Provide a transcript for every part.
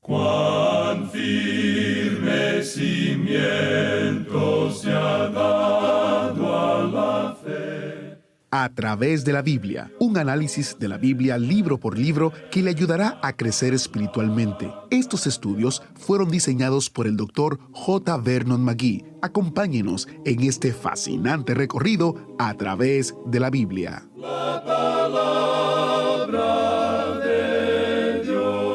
Cuán firme cimiento se ha dado a la fe. A través de la Biblia, un análisis de la Biblia libro por libro que le ayudará a crecer espiritualmente. Estos estudios fueron diseñados por el Dr. J. Vernon McGee. Acompáñenos en este fascinante recorrido a través de la Biblia. La palabra de Dios.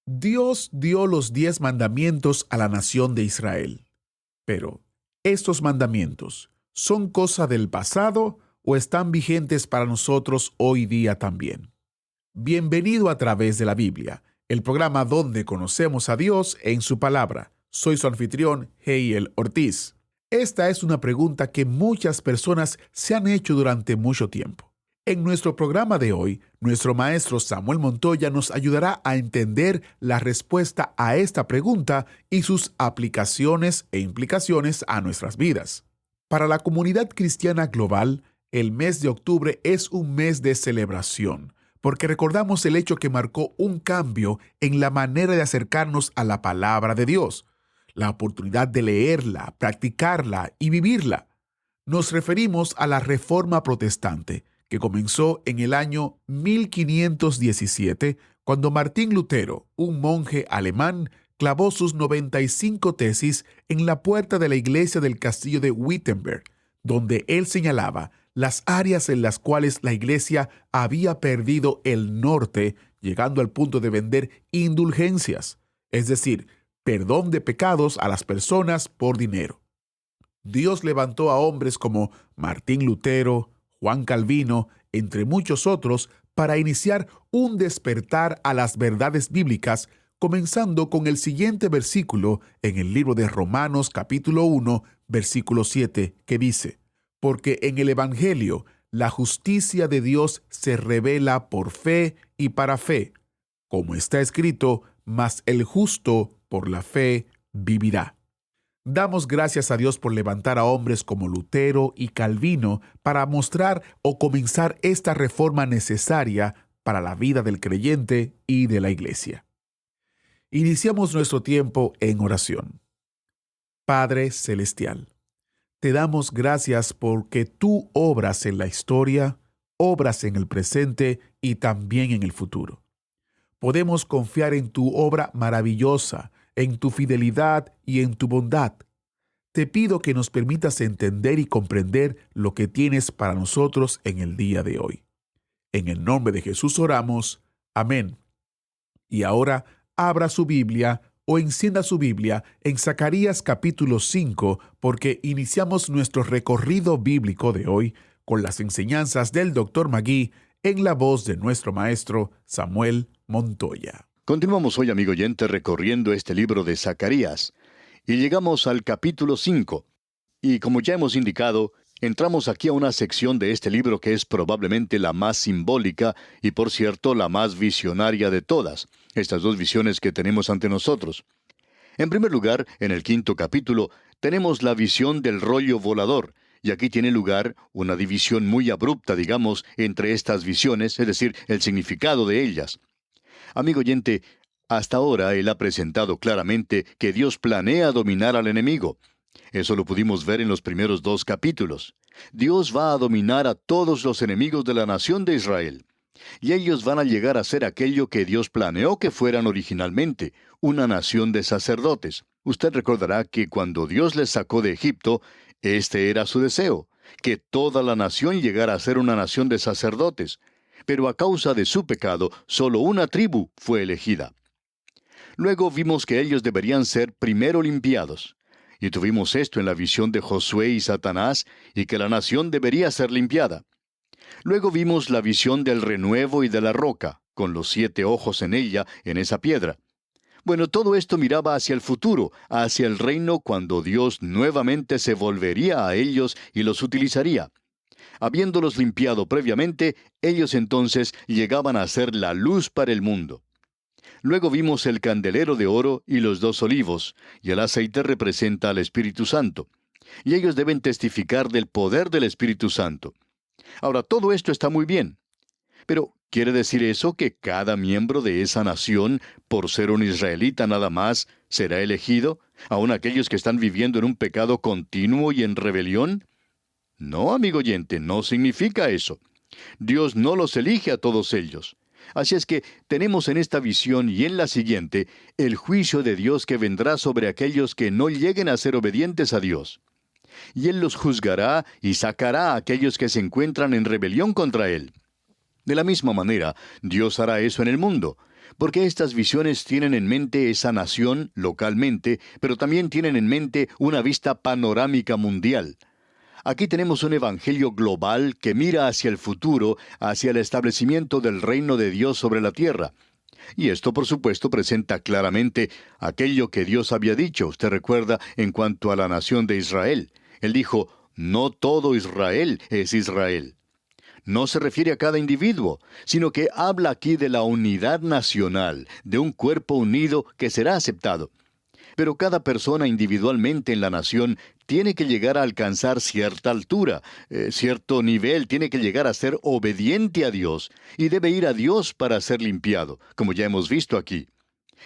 Dios dio los 10 mandamientos a la nación de Israel. Pero, ¿estos mandamientos son cosa del pasado o están vigentes para nosotros hoy día también? Bienvenido a través de la Biblia, el programa donde conocemos a Dios en su palabra. Soy su anfitrión, Heiel Ortiz. Esta es una pregunta que muchas personas se han hecho durante mucho tiempo. En nuestro programa de hoy, nuestro maestro Samuel Montoya nos ayudará a entender la respuesta a esta pregunta y sus aplicaciones e implicaciones a nuestras vidas. Para la comunidad cristiana global, el mes de octubre es un mes de celebración, porque recordamos el hecho que marcó un cambio en la manera de acercarnos a la palabra de Dios, la oportunidad de leerla, practicarla y vivirla. Nos referimos a la Reforma Protestante, que comenzó en el año 1517, cuando Martín Lutero, un monje alemán, clavó sus 95 tesis en la puerta de la iglesia del castillo de Wittenberg, donde él señalaba las áreas en las cuales la iglesia había perdido el norte, llegando al punto de vender indulgencias, es decir, perdón de pecados a las personas por dinero. Dios levantó a hombres como Martín Lutero, Juan Calvino, entre muchos otros, para iniciar un despertar a las verdades bíblicas, comenzando con el siguiente versículo en el libro de Romanos capítulo 1, versículo 7, que dice: porque en el Evangelio la justicia de Dios se revela por fe y para fe, como está escrito, mas el justo por la fe vivirá. Damos gracias a Dios por levantar a hombres como Lutero y Calvino para mostrar o comenzar esta reforma necesaria para la vida del creyente y de la iglesia. Iniciamos nuestro tiempo en oración. Padre Celestial, te damos gracias porque tú obras en la historia, obras en el presente y también en el futuro. Podemos confiar en tu obra maravillosa, en tu fidelidad y en tu bondad. Te pido que nos permitas entender y comprender lo que tienes para nosotros en el día de hoy. En el nombre de Jesús oramos. Amén. Y ahora abra su Biblia o encienda su Biblia en Zacarías capítulo 5, porque iniciamos nuestro recorrido bíblico de hoy con las enseñanzas del Dr. McGee en la voz de nuestro maestro Samuel Montoya. Continuamos hoy, amigo oyente, recorriendo este libro de Zacarías. Y llegamos al capítulo 5. Y como ya hemos indicado, entramos aquí a una sección de este libro que es probablemente la más simbólica y, por cierto, la más visionaria de todas, estas dos visiones que tenemos ante nosotros. En primer lugar, en el 5º capítulo, tenemos la visión del rollo volador, y aquí tiene lugar una división muy abrupta, digamos, entre estas visiones, es decir, el significado de ellas. Amigo oyente, hasta ahora él ha presentado claramente que Dios planea dominar al enemigo. Eso lo pudimos ver en los primeros 2 capítulos. Dios va a dominar a todos los enemigos de la nación de Israel. Y ellos van a llegar a ser aquello que Dios planeó que fueran originalmente, una nación de sacerdotes. Usted recordará que cuando Dios les sacó de Egipto, este era su deseo, que toda la nación llegara a ser una nación de sacerdotes. Pero a causa de su pecado, solo una tribu fue elegida. Luego vimos que ellos deberían ser primero limpiados. Y tuvimos esto en la visión de Josué y Satanás, y que la nación debería ser limpiada. Luego vimos la visión del renuevo y de la roca, con los 7 ojos en ella, en esa piedra. Bueno, todo esto miraba hacia el futuro, hacia el reino cuando Dios nuevamente se volvería a ellos y los utilizaría. Habiéndolos limpiado previamente, ellos entonces llegaban a ser la luz para el mundo. Luego vimos el candelero de oro y los 2 olivos, y el aceite representa al Espíritu Santo. Y ellos deben testificar del poder del Espíritu Santo. Ahora, todo esto está muy bien. Pero, ¿Quiere decir eso que cada miembro de esa nación, por ser un israelita nada más, será elegido, aun aquellos que están viviendo en un pecado continuo y en rebelión? No, amigo oyente, no significa eso. Dios no los elige a todos ellos. Así es que tenemos en esta visión y en la siguiente el juicio de Dios que vendrá sobre aquellos que no lleguen a ser obedientes a Dios. Y Él los juzgará y sacará a aquellos que se encuentran en rebelión contra Él. De la misma manera, Dios hará eso en el mundo, porque estas visiones tienen en mente esa nación localmente, pero también tienen en mente una vista panorámica mundial. Aquí tenemos un evangelio global que mira hacia el futuro, hacia el establecimiento del reino de Dios sobre la tierra. Y esto, por supuesto, presenta claramente aquello que Dios había dicho, usted recuerda, en cuanto a la nación de Israel. Él dijo, no todo Israel es Israel. No se refiere a cada individuo, sino que habla aquí de la unidad nacional, de un cuerpo unido que será aceptado. Pero cada persona individualmente en la nación tiene que llegar a alcanzar cierta altura, cierto nivel, tiene que llegar a ser obediente a Dios, y debe ir a Dios para ser limpiado, como ya hemos visto aquí.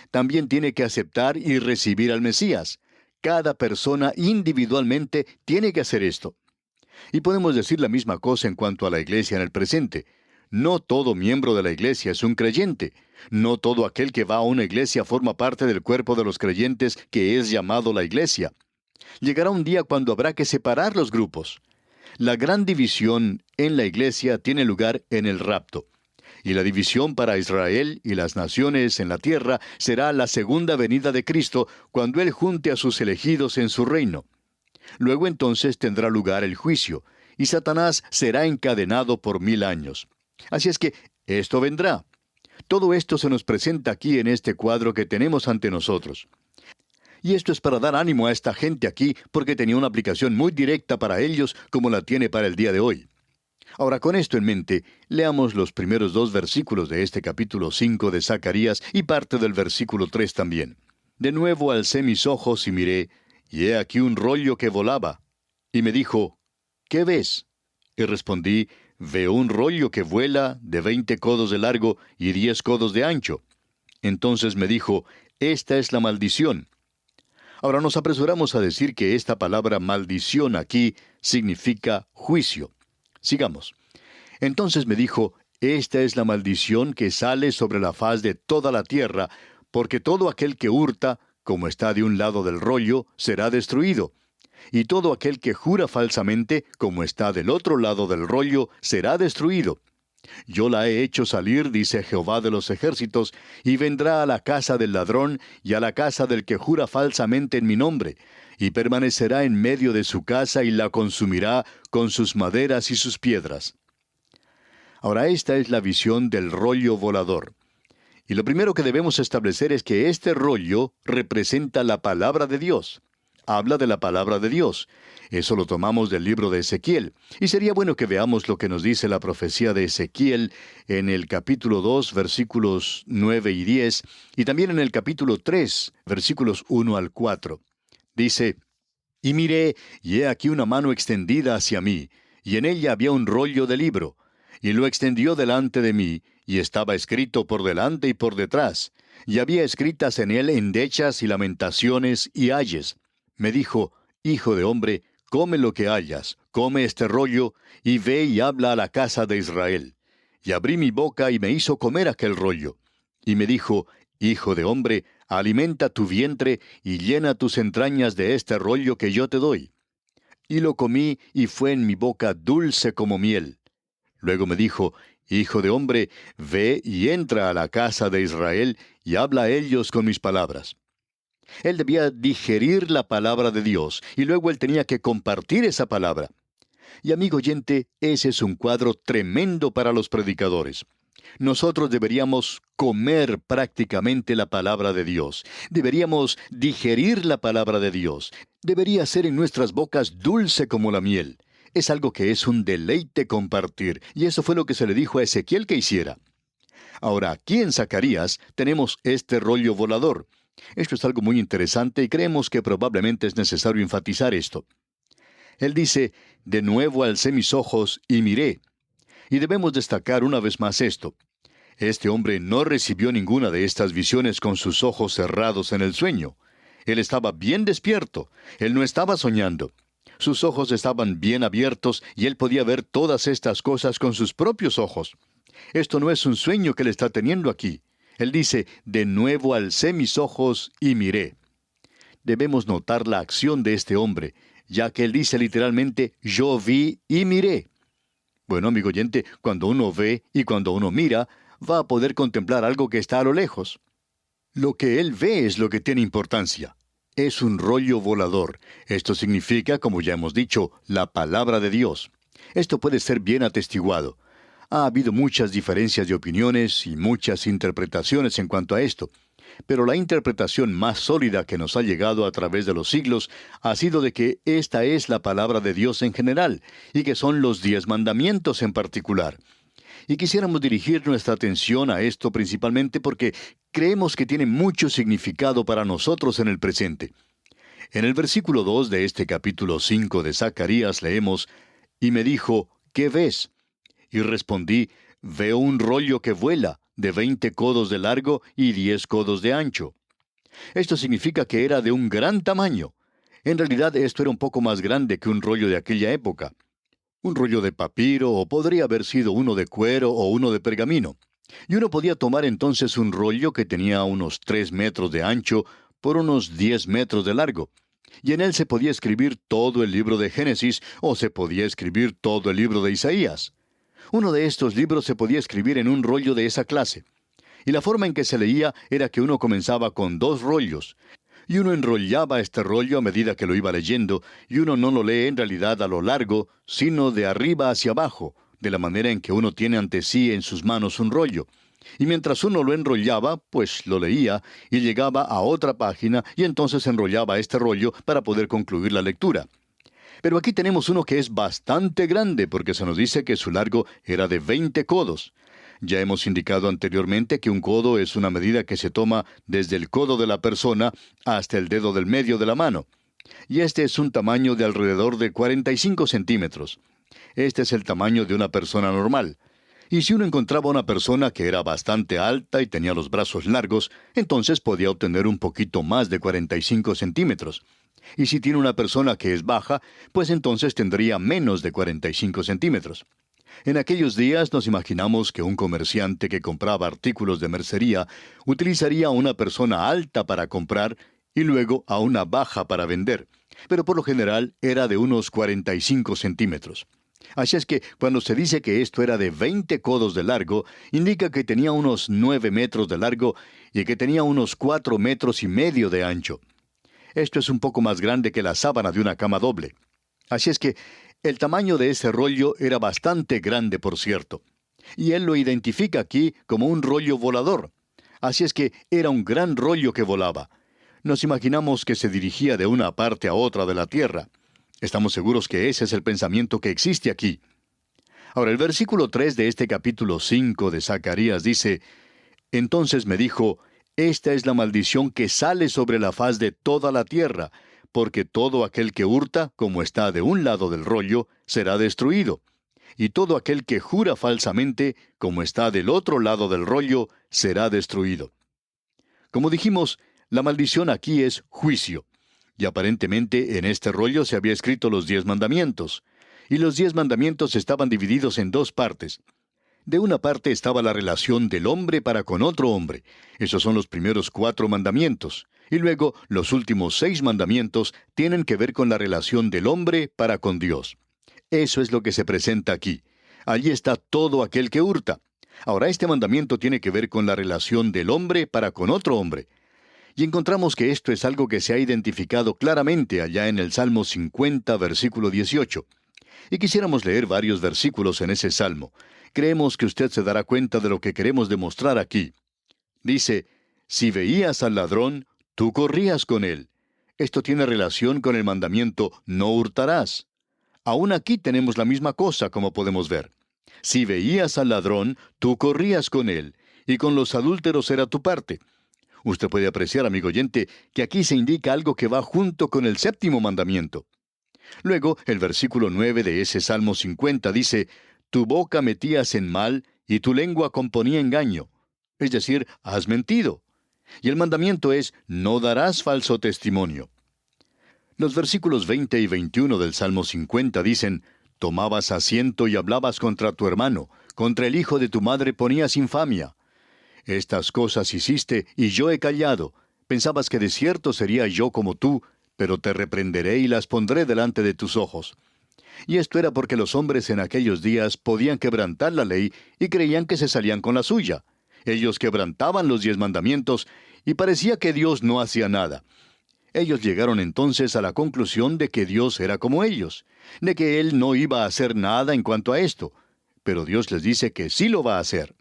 También tiene que aceptar y recibir al Mesías. Cada persona individualmente tiene que hacer esto. Y podemos decir la misma cosa en cuanto a la iglesia en el presente. No todo miembro de la iglesia es un creyente. No todo aquel que va a una iglesia forma parte del cuerpo de los creyentes que es llamado la iglesia. Llegará un día cuando habrá que separar los grupos. La gran división en la iglesia tiene lugar en el rapto. Y la división para Israel y las naciones en la tierra será la segunda venida de Cristo cuando Él junte a sus elegidos en su reino. Luego entonces tendrá lugar el juicio, y Satanás será encadenado por 1000 años. Así es que esto vendrá. Todo esto se nos presenta aquí en este cuadro que tenemos ante nosotros. Y esto es para dar ánimo a esta gente aquí, porque tenía una aplicación muy directa para ellos, como la tiene para el día de hoy. Ahora, con esto en mente, leamos los primeros 2 versículos de este capítulo 5 de Zacarías y parte del versículo 3 también. De nuevo alcé mis ojos y miré, y he aquí un rollo que volaba. Y me dijo, ¿qué ves? Y respondí, veo un rollo que vuela de 20 codos de largo y 10 codos de ancho. Entonces me dijo, esta es la maldición. Ahora nos apresuramos a decir que esta palabra maldición aquí significa juicio. Sigamos. Entonces me dijo, esta es la maldición que sale sobre la faz de toda la tierra, porque todo aquel que hurta, como está de un lado del rollo, será destruido. Y todo aquel que jura falsamente, como está del otro lado del rollo, será destruido. Yo la he hecho salir, dice Jehová de los ejércitos, y vendrá a la casa del ladrón y a la casa del que jura falsamente en mi nombre, y permanecerá en medio de su casa y la consumirá con sus maderas y sus piedras. Ahora esta es la visión del rollo volador. Y lo primero que debemos establecer es que este rollo representa la palabra de Dios. Habla de la palabra de Dios. Eso lo tomamos del libro de Ezequiel. Y sería bueno que veamos lo que nos dice la profecía de Ezequiel en el capítulo 2, versículos 9 y 10, y también en el capítulo 3, versículos 1 al 4. Dice, y miré, y he aquí una mano extendida hacia mí, y en ella había un rollo de libro, y lo extendió delante de mí, y estaba escrito por delante y por detrás, y había escritas en él endechas y lamentaciones y ayes. Me dijo, hijo de hombre, come lo que hayas, come este rollo, y ve y habla a la casa de Israel. Y abrí mi boca y me hizo comer aquel rollo. Y me dijo, hijo de hombre, alimenta tu vientre y llena tus entrañas de este rollo que yo te doy. Y lo comí y fue en mi boca dulce como miel. Luego me dijo, hijo de hombre, ve y entra a la casa de Israel y habla a ellos con mis palabras. Él debía digerir la palabra de Dios y luego él tenía que compartir esa palabra. Y amigo oyente, ese es un cuadro tremendo para los predicadores. Nosotros deberíamos comer prácticamente la palabra de Dios. Deberíamos digerir la palabra de Dios. Debería ser en nuestras bocas dulce como la miel. Es algo que es un deleite compartir, y eso fue lo que se le dijo a Ezequiel que hiciera. Ahora, aquí en Zacarías tenemos este rollo volador. Esto es algo muy interesante y creemos que probablemente es necesario enfatizar esto. Él dice, de nuevo alcé mis ojos y miré. Y debemos destacar una vez más esto. Este hombre no recibió ninguna de estas visiones con sus ojos cerrados en el sueño. Él estaba bien despierto. Él no estaba soñando. Sus ojos estaban bien abiertos y él podía ver todas estas cosas con sus propios ojos. Esto no es un sueño que él está teniendo aquí. Él dice, de nuevo alcé mis ojos y miré. Debemos notar la acción de este hombre, ya que él dice literalmente, yo vi y miré. Bueno, amigo oyente, cuando uno ve y cuando uno mira, va a poder contemplar algo que está a lo lejos. Lo que él ve es lo que tiene importancia. Es un rollo volador. Esto significa, como ya hemos dicho, la palabra de Dios. Esto puede ser bien atestiguado. Ha habido muchas diferencias de opiniones y muchas interpretaciones en cuanto a esto. Pero la interpretación más sólida que nos ha llegado a través de los siglos ha sido de que esta es la palabra de Dios en general, y que son los 10 mandamientos en particular. Y quisiéramos dirigir nuestra atención a esto principalmente porque creemos que tiene mucho significado para nosotros en el presente. En el versículo 2 de este capítulo 5 de Zacarías leemos, «Y me dijo, ¿qué ves?» Y respondí, «Veo un rollo que vuela, de 20 codos de largo y 10 codos de ancho». Esto significa que era de un gran tamaño. En realidad esto era un poco más grande que un rollo de aquella época. Un rollo de papiro, o podría haber sido uno de cuero o uno de pergamino. Y uno podía tomar entonces un rollo que tenía unos 3 metros de ancho por unos 10 metros de largo. Y en él se podía escribir todo el libro de Génesis, o se podía escribir todo el libro de Isaías. Uno de estos libros se podía escribir en un rollo de esa clase. Y la forma en que se leía era que uno comenzaba con 2 rollos. Y uno enrollaba este rollo a medida que lo iba leyendo, y uno no lo lee en realidad a lo largo, sino de arriba hacia abajo, de la manera en que uno tiene ante sí en sus manos un rollo. Y mientras uno lo enrollaba, pues lo leía, y llegaba a otra página, y entonces enrollaba este rollo para poder concluir la lectura. Pero aquí tenemos uno que es bastante grande, porque se nos dice que su largo era de 20 codos. Ya hemos indicado anteriormente que un codo es una medida que se toma desde el codo de la persona hasta el dedo del medio de la mano. Y este es un tamaño de alrededor de 45 centímetros. Este es el tamaño de una persona normal. Y si uno encontraba una persona que era bastante alta y tenía los brazos largos, entonces podía obtener un poquito más de 45 centímetros. Y si tiene una persona que es baja, pues entonces tendría menos de 45 centímetros. En aquellos días nos imaginamos que un comerciante que compraba artículos de mercería utilizaría a una persona alta para comprar y luego a una baja para vender, pero por lo general era de unos 45 centímetros. Así es que cuando se dice que esto era de 20 codos de largo, indica que tenía unos 9 metros de largo y que tenía unos 4 metros y medio de ancho. Esto es un poco más grande que la sábana de una cama doble. Así es que el tamaño de ese rollo era bastante grande, por cierto. Y él lo identifica aquí como un rollo volador. Así es que era un gran rollo que volaba. Nos imaginamos que se dirigía de una parte a otra de la tierra. Estamos seguros que ese es el pensamiento que existe aquí. Ahora, el versículo 3 de este capítulo 5 de Zacarías dice, «Entonces me dijo, esta es la maldición que sale sobre la faz de toda la tierra, porque todo aquel que hurta, como está de un lado del rollo, será destruido. Y todo aquel que jura falsamente, como está del otro lado del rollo, será destruido». Como dijimos, la maldición aquí es juicio. Y aparentemente en este rollo se había escrito los 10 mandamientos. Y los 10 mandamientos estaban divididos en 2 partes. De una parte estaba la relación del hombre para con otro hombre. Esos son los primeros 4 mandamientos. Y luego, los últimos 6 mandamientos tienen que ver con la relación del hombre para con Dios. Eso es lo que se presenta aquí. Allí está todo aquel que hurta. Ahora, este mandamiento tiene que ver con la relación del hombre para con otro hombre. Y encontramos que esto es algo que se ha identificado claramente allá en el Salmo 50, versículo 18. Y quisiéramos leer varios versículos en ese salmo. Creemos que usted se dará cuenta de lo que queremos demostrar aquí. Dice, «Si veías al ladrón, tú corrías con él». Esto tiene relación con el mandamiento «no hurtarás». Aún aquí tenemos la misma cosa, como podemos ver. Si veías al ladrón, tú corrías con él, y con los adúlteros era tu parte. Usted puede apreciar, amigo oyente, que aquí se indica algo que va junto con el 7º mandamiento. Luego, el versículo 9 de ese Salmo 50 dice, «Tu boca metías en mal, y tu lengua componía engaño. Es decir, has mentido. Y el mandamiento es, no darás falso testimonio. Los versículos 20 y 21 del Salmo 50 dicen, tomabas asiento y hablabas contra tu hermano, contra el hijo de tu madre ponías infamia. Estas cosas hiciste, y yo he callado. Pensabas que de cierto sería yo como tú, pero te reprenderé y las pondré delante de tus ojos. Y esto era porque los hombres en aquellos días podían quebrantar la ley y creían que se salían con la suya. Ellos quebrantaban los 10 mandamientos y parecía que Dios no hacía nada. Ellos llegaron entonces a la conclusión de que Dios era como ellos, de que Él no iba a hacer nada en cuanto a esto. Pero Dios les dice que sí lo va a hacer.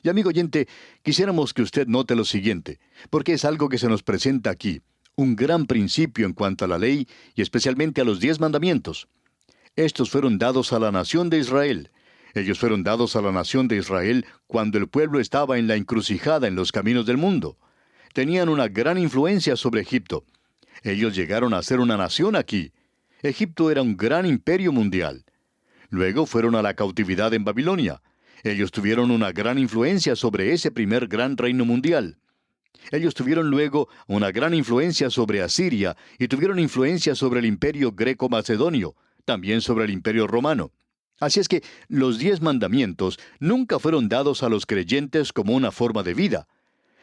Y amigo oyente, quisiéramos que usted note lo siguiente, porque es algo que se nos presenta aquí, un gran principio en cuanto a la ley y especialmente a los 10 mandamientos. Estos fueron dados a la nación de Israel. Ellos fueron dados a la nación de Israel cuando el pueblo estaba en la encrucijada en los caminos del mundo. Tenían una gran influencia sobre Egipto. Ellos llegaron a ser una nación aquí. Egipto era un gran imperio mundial. Luego fueron a la cautividad en Babilonia. Ellos tuvieron una gran influencia sobre ese primer gran reino mundial. Ellos tuvieron luego una gran influencia sobre Asiria y tuvieron influencia sobre el imperio greco-macedonio, también sobre el imperio romano. Así es que los 10 mandamientos nunca fueron dados a los creyentes como una forma de vida.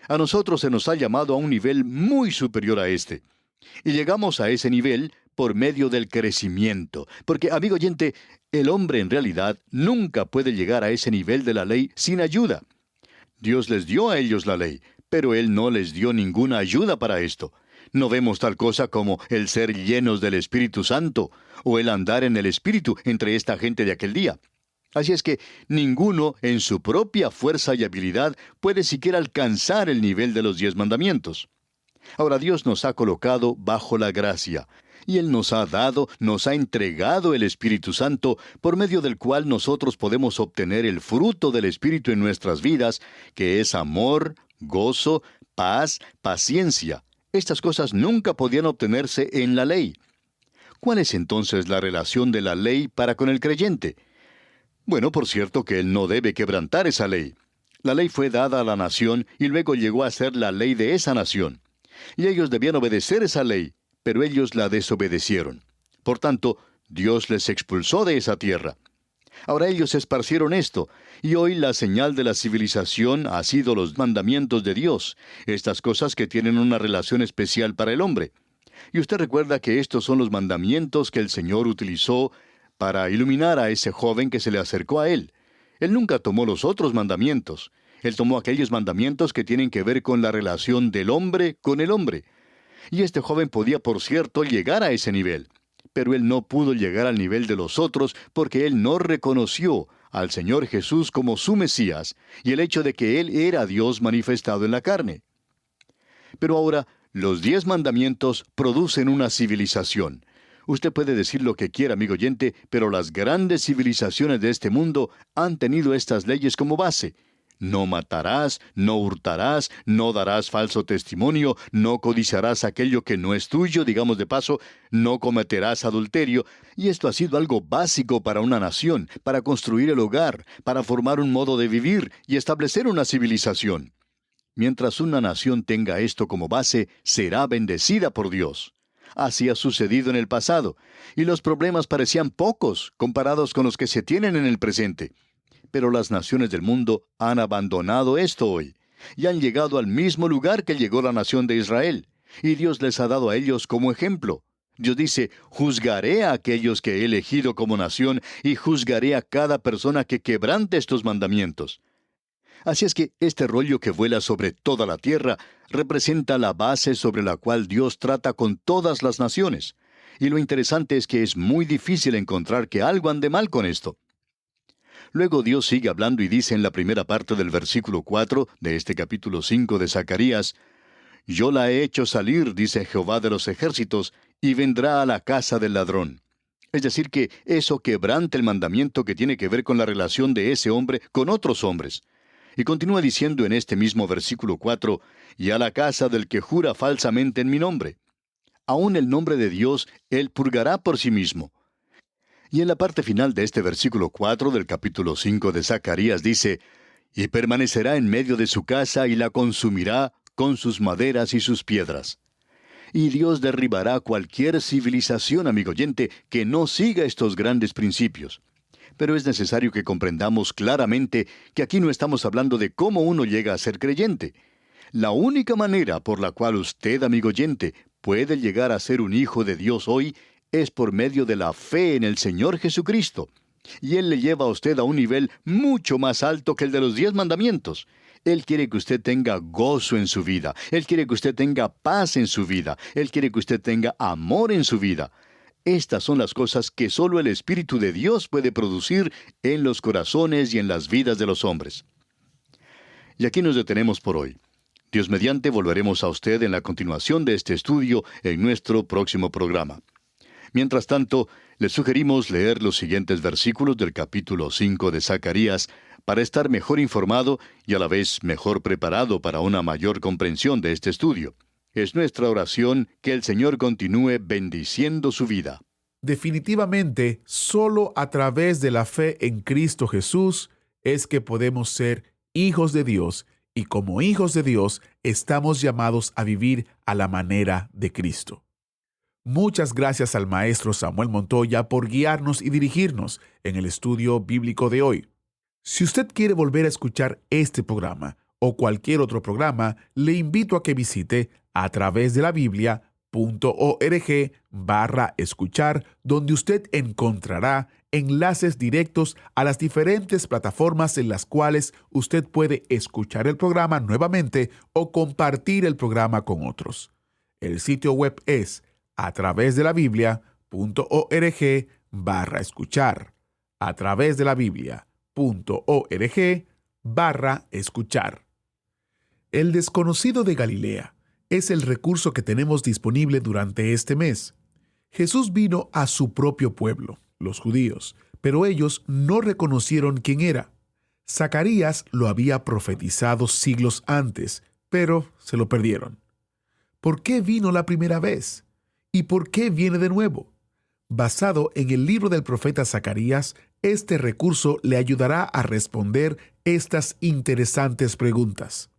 A nosotros se nos ha llamado a un nivel muy superior a este. Y llegamos a ese nivel por medio del crecimiento. Porque, amigo oyente, el hombre en realidad nunca puede llegar a ese nivel de la ley sin ayuda. Dios les dio a ellos la ley, pero Él no les dio ninguna ayuda para esto. No vemos tal cosa como el ser llenos del Espíritu Santo o el andar en el Espíritu entre esta gente de aquel día. Así es que ninguno en su propia fuerza y habilidad puede siquiera alcanzar el nivel de los 10 mandamientos. Ahora Dios nos ha colocado bajo la gracia, y Él nos ha dado, nos ha entregado el Espíritu Santo, por medio del cual nosotros podemos obtener el fruto del Espíritu en nuestras vidas, que es amor, gozo, paz, paciencia. Estas cosas nunca podían obtenerse en la ley. ¿Cuál es entonces la relación de la ley para con el creyente? Bueno, por cierto que él no debe quebrantar esa ley. La ley fue dada a la nación y luego llegó a ser la ley de esa nación. Y ellos debían obedecer esa ley, pero ellos la desobedecieron. Por tanto, Dios les expulsó de esa tierra. Ahora ellos esparcieron esto, y hoy la señal de la civilización ha sido los mandamientos de Dios, estas cosas que tienen una relación especial para el hombre. Y usted recuerda que estos son los mandamientos que el Señor utilizó para iluminar a ese joven que se le acercó a Él. Él nunca tomó los otros mandamientos. Él tomó aquellos mandamientos que tienen que ver con la relación del hombre con el hombre. Y este joven podía, por cierto, llegar a ese nivel. Pero él no pudo llegar al nivel de los otros porque él no reconoció al Señor Jesús como su Mesías y el hecho de que Él era Dios manifestado en la carne. Pero ahora, los 10 mandamientos producen una civilización. Usted puede decir lo que quiera, amigo oyente, pero las grandes civilizaciones de este mundo han tenido estas leyes como base. No matarás, no hurtarás, no darás falso testimonio, no codiciarás aquello que no es tuyo, digamos de paso, no cometerás adulterio. Y esto ha sido algo básico para una nación, para construir el hogar, para formar un modo de vivir y establecer una civilización. Mientras una nación tenga esto como base, será bendecida por Dios. Así ha sucedido en el pasado, y los problemas parecían pocos comparados con los que se tienen en el presente. Pero las naciones del mundo han abandonado esto hoy, y han llegado al mismo lugar que llegó la nación de Israel, y Dios les ha dado a ellos como ejemplo. Dios dice, juzgaré a aquellos que he elegido como nación, y juzgaré a cada persona que quebrante estos mandamientos. Así es que este rollo que vuela sobre toda la tierra representa la base sobre la cual Dios trata con todas las naciones. Y lo interesante es que es muy difícil encontrar que algo ande mal con esto. Luego Dios sigue hablando y dice en la primera parte del versículo 4 de este capítulo 5 de Zacarías, «Yo la he hecho salir, dice Jehová de los ejércitos, y vendrá a la casa del ladrón». Es decir, que eso quebranta el mandamiento que tiene que ver con la relación de ese hombre con otros hombres. Y continúa diciendo en este mismo versículo 4, «Y a la casa del que jura falsamente en mi nombre». Aún el nombre de Dios Él purgará por sí mismo. Y en la parte final de este versículo 4 del capítulo 5 de Zacarías dice, y permanecerá en medio de su casa y la consumirá con sus maderas y sus piedras. Y Dios derribará cualquier civilización, amigo oyente, que no siga estos grandes principios. Pero es necesario que comprendamos claramente que aquí no estamos hablando de cómo uno llega a ser creyente. La única manera por la cual usted, amigo oyente, puede llegar a ser un hijo de Dios hoy es por medio de la fe en el Señor Jesucristo. Y Él le lleva a usted a un nivel mucho más alto que el de los 10 mandamientos. Él quiere que usted tenga gozo en su vida. Él quiere que usted tenga paz en su vida. Él quiere que usted tenga amor en su vida. Estas son las cosas que solo el Espíritu de Dios puede producir en los corazones y en las vidas de los hombres. Y aquí nos detenemos por hoy. Dios mediante volveremos a usted en la continuación de este estudio en nuestro próximo programa. Mientras tanto, le sugerimos leer los siguientes versículos del capítulo 5 de Zacarías para estar mejor informado y a la vez mejor preparado para una mayor comprensión de este estudio. Es nuestra oración que el Señor continúe bendiciendo su vida. Definitivamente, solo a través de la fe en Cristo Jesús es que podemos ser hijos de Dios, y como hijos de Dios estamos llamados a vivir a la manera de Cristo. Muchas gracias al maestro Samuel Montoya por guiarnos y dirigirnos en el estudio bíblico de hoy. Si usted quiere volver a escuchar este programa o cualquier otro programa, le invito a que visite a través de la Biblia.org/escuchar, donde usted encontrará enlaces directos a las diferentes plataformas en las cuales usted puede escuchar el programa nuevamente o compartir el programa con otros. El sitio web es a través de la Biblia.org/escuchar. A través de la Biblia.org/escuchar. El desconocido de Galilea es el recurso que tenemos disponible durante este mes. Jesús vino a su propio pueblo, los judíos, pero ellos no reconocieron quién era. Zacarías lo había profetizado siglos antes, pero se lo perdieron. ¿Por qué vino la primera vez? ¿Y por qué viene de nuevo? Basado en el libro del profeta Zacarías, este recurso le ayudará a responder estas interesantes preguntas.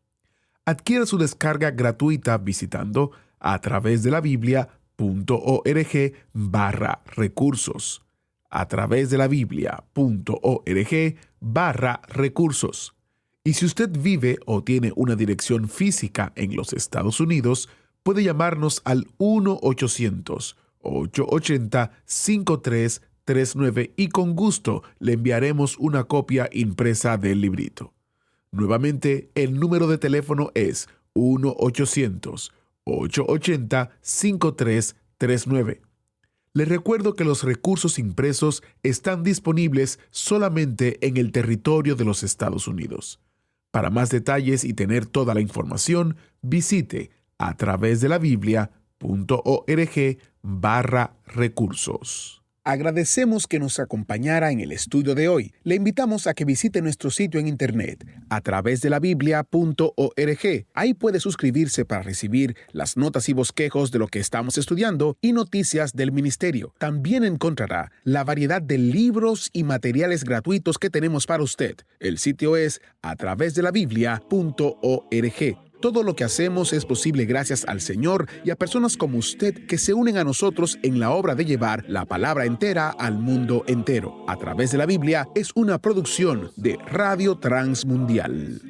Adquiera su descarga gratuita visitando a través de la Biblia.org/recursos. A través de la Biblia.org/recursos. Y si usted vive o tiene una dirección física en los Estados Unidos, puede llamarnos al 1-800-880-5339 y con gusto le enviaremos una copia impresa del librito. Nuevamente, el número de teléfono es 1-800-880-5339. Les recuerdo que los recursos impresos están disponibles solamente en el territorio de los Estados Unidos. Para más detalles y tener toda la información, visite a través de la Biblia.org/recursos. Agradecemos que nos acompañara en el estudio de hoy. Le invitamos a que visite nuestro sitio en internet a través de la Biblia.org. Ahí puede suscribirse para recibir las notas y bosquejos de lo que estamos estudiando y noticias del ministerio. También encontrará la variedad de libros y materiales gratuitos que tenemos para usted. El sitio es a través de la Biblia.org. Todo lo que hacemos es posible gracias al Señor y a personas como usted que se unen a nosotros en la obra de llevar la palabra entera al mundo entero. A través de la Biblia es una producción de Radio Transmundial.